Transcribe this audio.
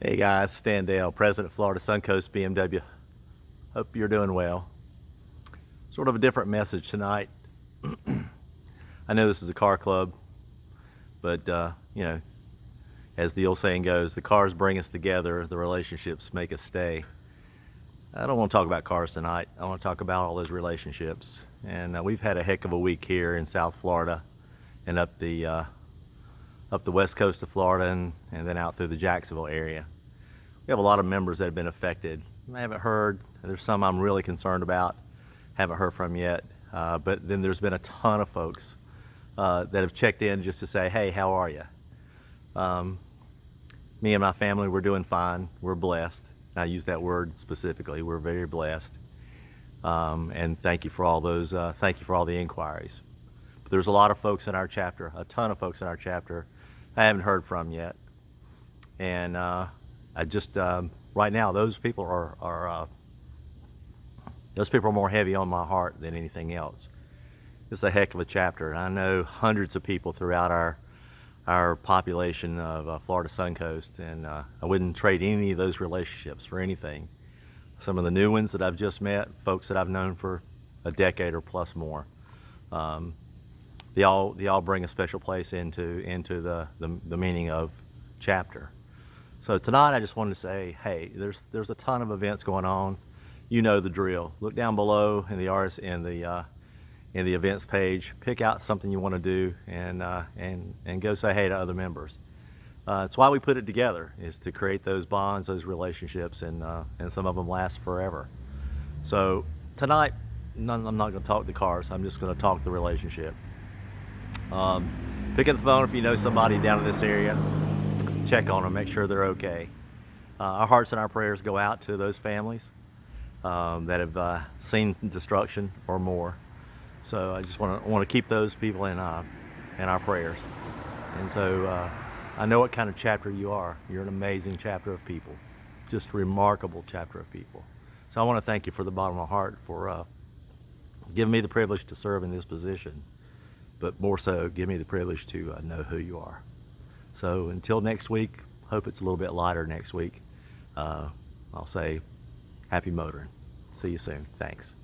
Hey guys, Stan Dale, President Florida Suncoast BMW. Hope you're doing well. Sort of a different message tonight. I know this is a car club, but as the old saying goes, the cars bring us together, the relationships make us stay. I don't want to talk about cars tonight. I want to talk about all those relationships. And we've had a heck of a week here in South Florida and up the west coast of Florida and then out through the Jacksonville area. We have a lot of members that have been affected. I haven't heard. There's some I'm really concerned about. Haven't heard from yet. But then there's been a ton of folks that have checked in just to say, hey, how are you? Me and my family, we're doing fine. We're blessed. I use that word specifically. We're very blessed. And thank you for all those. Thank you for all the inquiries. But there's a lot of folks in our chapter, a ton of folks in our chapter I haven't heard from yet. And I just right now those people are more heavy on my heart than anything else. It's a heck of a chapter, and I know hundreds of people throughout our population of Florida Suncoast, and I wouldn't trade any of those relationships for anything. Some of the new ones that I've just met, folks that I've known for a decade or plus more, they all bring a special place into the meaning of chapter. So tonight I just wanted to say, hey, there's a ton of events going on. You know the drill. Look down below in the events page. Pick out something you want to do and go say hey to other members. It's why we put it together, is to create those bonds, those relationships, and some of them last forever. So tonight, I'm not going to talk the cars. I'm just going to talk the relationship. Pick up the phone if you know somebody down in this area. Check on them, make sure they're okay. Our hearts and our prayers go out to those families that have seen destruction or more. So I just want to keep those people in our prayers. And so I know what kind of chapter you are. You're an amazing chapter of people, just a remarkable chapter of people. So I want to thank you for the bottom of my heart for giving me the privilege to serve in this position, but more so, give me the privilege to know who you are. So until next week, hope it's a little bit lighter next week. I'll say happy motoring. See you soon. Thanks.